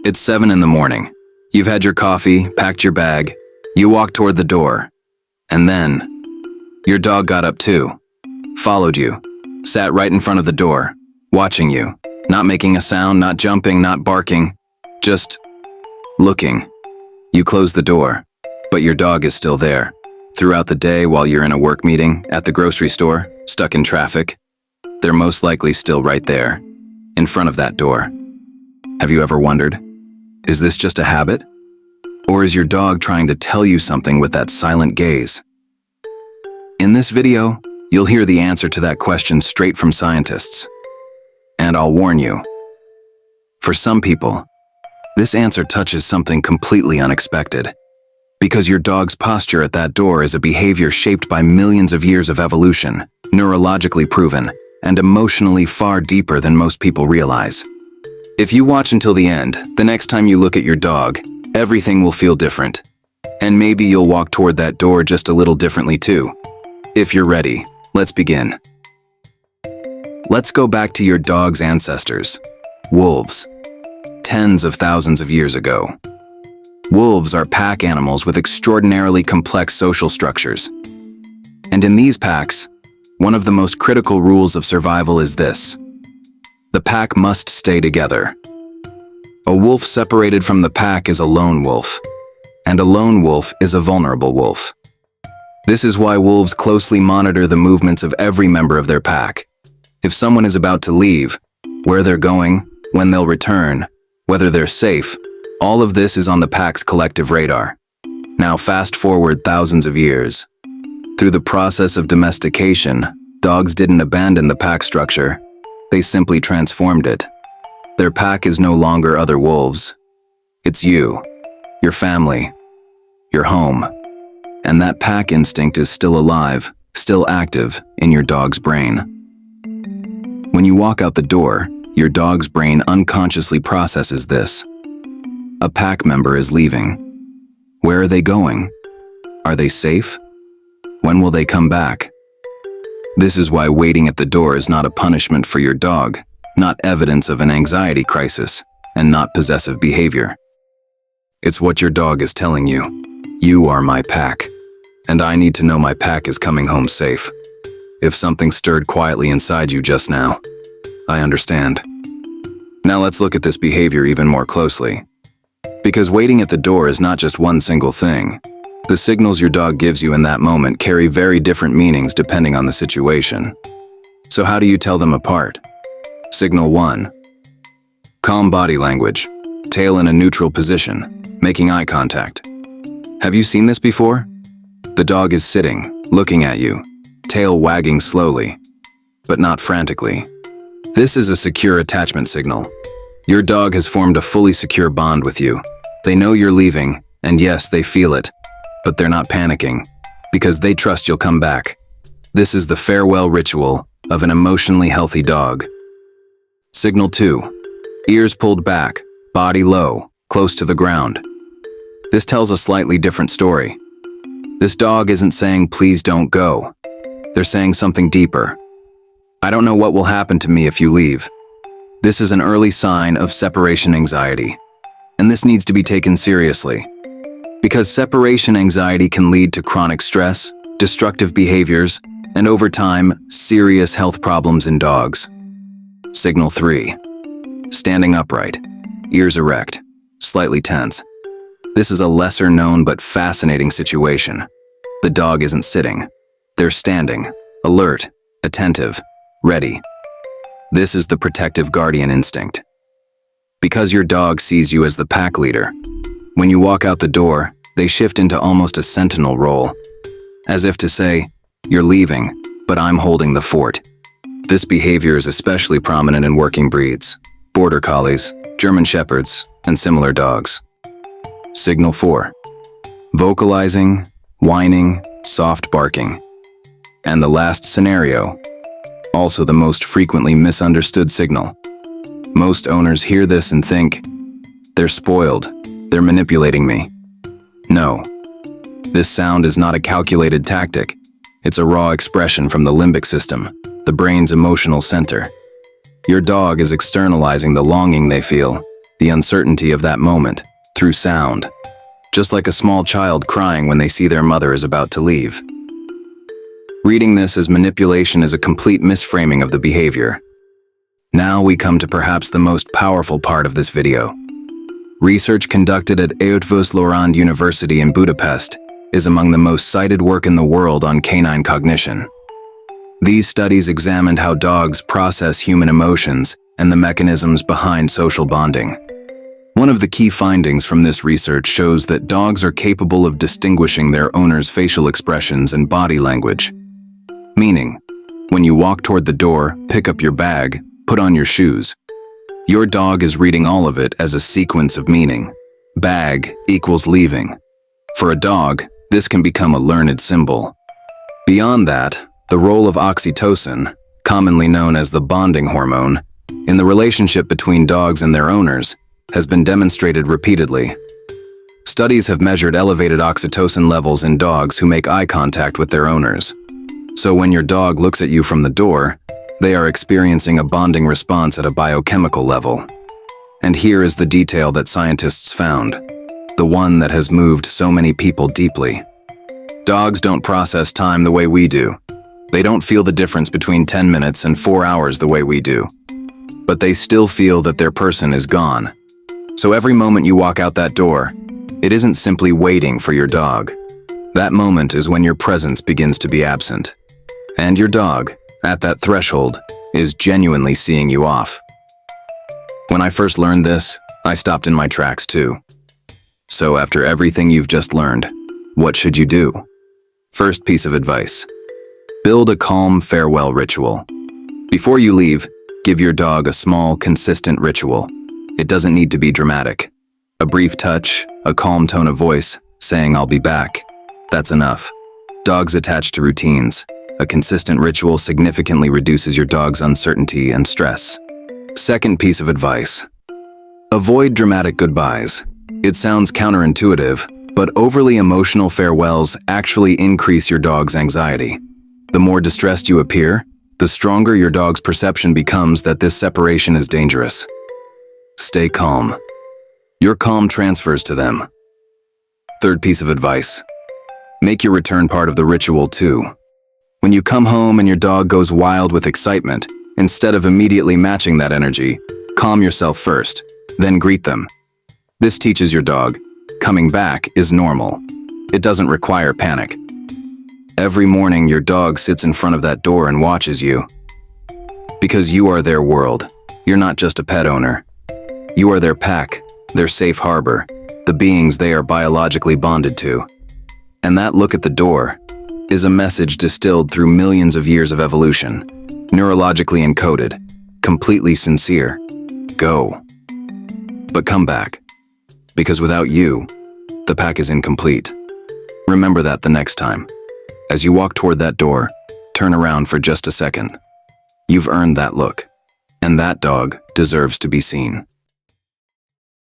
It's 7 in the morning. You've had your coffee, packed your bag. You walk toward the door. And then, your dog got up too. Followed you. Sat right in front of the door, watching you. Not making a sound, not jumping, not barking. Just looking. You close the door, but your dog is still there. Throughout the day while you're in a work meeting, at the grocery store, stuck in traffic, they're most likely still right there, in front of that door. Have you ever wondered, is this just a habit? Or is your dog trying to tell you something with that silent gaze? In this video, you'll hear the answer to that question straight from scientists. And I'll warn you, for some people, this answer touches something completely unexpected. Because your dog's posture at that door is a behavior shaped by millions of years of evolution, neurologically proven, and emotionally far deeper than most people realize. If you watch until the end, the next time you look at your dog, everything will feel different. And maybe you'll walk toward that door just a little differently too. If you're ready, let's begin. Let's go back to your dog's ancestors, wolves. Tens of thousands of years ago. Wolves are pack animals with extraordinarily complex social structures. And in these packs, one of the most critical rules of survival is this: the pack must stay together. A wolf separated from the pack is a lone wolf, and a lone wolf is a vulnerable wolf. This is why wolves closely monitor the movements of every member of their pack. If someone is about to leave, where they're going, when they'll return, whether they're safe, all of this is on the pack's collective radar. Now fast forward thousands of years. Through the process of domestication, dogs didn't abandon the pack structure. They simply transformed it. Their pack is no longer other wolves. It's you, your family, your home. And that pack instinct is still alive, still active in your dog's brain. When you walk out the door, your dog's brain unconsciously processes this. A pack member is leaving. Where are they going? Are they safe? When will they come back? This is why waiting at the door is not a punishment for your dog, not evidence of an anxiety crisis, and not possessive behavior. It's what your dog is telling you. You are my pack, and I need to know my pack is coming home safe. If something stirred quietly inside you just now, I understand. Now let's look at this behavior even more closely. Because waiting at the door is not just one single thing. The signals your dog gives you in that moment carry very different meanings depending on the situation. So how do you tell them apart? Signal 1. Calm body language. Tail in a neutral position, making eye contact. Have you seen this before? The dog is sitting, looking at you, tail wagging slowly, but not frantically. This is a secure attachment signal. Your dog has formed a fully secure bond with you. They know you're leaving, and yes, they feel it, but they're not panicking, because they trust you'll come back. This is the farewell ritual of an emotionally healthy dog. Signal 2. Ears pulled back, body low, close to the ground. This tells a slightly different story. This dog isn't saying, "Please don't go." They're saying something deeper. "I don't know what will happen to me if you leave." This is an early sign of separation anxiety, and this needs to be taken seriously. Because separation anxiety can lead to chronic stress, destructive behaviors, and over time, serious health problems in dogs. Signal 3. Standing upright, ears erect, slightly tense. This is a lesser known but fascinating situation. The dog isn't sitting. They're standing, alert, attentive, ready. This is the protective guardian instinct. Because your dog sees you as the pack leader, when you walk out the door, they shift into almost a sentinel role, as if to say, "You're leaving, but I'm holding the fort." This behavior is especially prominent in working breeds, border collies, German shepherds, and similar dogs. Signal 4. Vocalizing, whining, soft barking. And the last scenario, also the most frequently misunderstood signal. Most owners hear this and think, "They're spoiled, they're manipulating me." No, this sound is not a calculated tactic. It's a raw expression from the limbic system, the brain's emotional center. Your dog is externalizing the longing they feel, the uncertainty of that moment, through sound. Just like a small child crying when they see their mother is about to leave. Reading this as manipulation is a complete misframing of the behavior. Now we come to perhaps the most powerful part of this video. Research conducted at Eötvös Loránd University in Budapest is among the most cited work in the world on canine cognition. These studies examined how dogs process human emotions and the mechanisms behind social bonding. One of the key findings from this research shows that dogs are capable of distinguishing their owner's facial expressions and body language. Meaning, when you walk toward the door, pick up your bag, put on your shoes, your dog is reading all of it as a sequence of meaning. Bag equals leaving. For a dog, this can become a learned symbol. Beyond that, the role of oxytocin, commonly known as the bonding hormone, in the relationship between dogs and their owners, has been demonstrated repeatedly. Studies have measured elevated oxytocin levels in dogs who make eye contact with their owners. So when your dog looks at you from the door, they are experiencing a bonding response at a biochemical level. And here is the detail that scientists found, the one that has moved so many people deeply. Dogs don't process time the way we do. They don't feel the difference between 10 minutes and 4 hours the way we do. But they still feel that their person is gone. So every moment you walk out that door, it isn't simply waiting for your dog. That moment is when your presence begins to be absent. And your dog, at that threshold, is genuinely seeing you off. When I first learned this, I stopped in my tracks too. So after everything you've just learned, what should you do? First piece of advice. Build a calm farewell ritual. Before you leave, give your dog a small, consistent ritual. It doesn't need to be dramatic. A brief touch, a calm tone of voice, saying "I'll be back." That's enough. Dogs attach to routines. A consistent ritual significantly reduces your dog's uncertainty and stress. Second piece of advice. Avoid dramatic goodbyes. It sounds counterintuitive, but overly emotional farewells actually increase your dog's anxiety. The more distressed you appear, the stronger your dog's perception becomes that this separation is dangerous. Stay calm. Your calm transfers to them. Third piece of advice. Make your return part of the ritual too. When you come home and your dog goes wild with excitement, instead of immediately matching that energy, calm yourself first, then greet them. This teaches your dog, coming back is normal. It doesn't require panic. Every morning your dog sits in front of that door and watches you. Because you are their world. You're not just a pet owner. You are their pack, their safe harbor, the beings they are biologically bonded to. And that look at the door is a message distilled through millions of years of evolution, neurologically encoded, completely sincere. Go. But come back. Because without you, the pack is incomplete. Remember that the next time. As you walk toward that door, turn around for just a second. You've earned that look, and that dog deserves to be seen.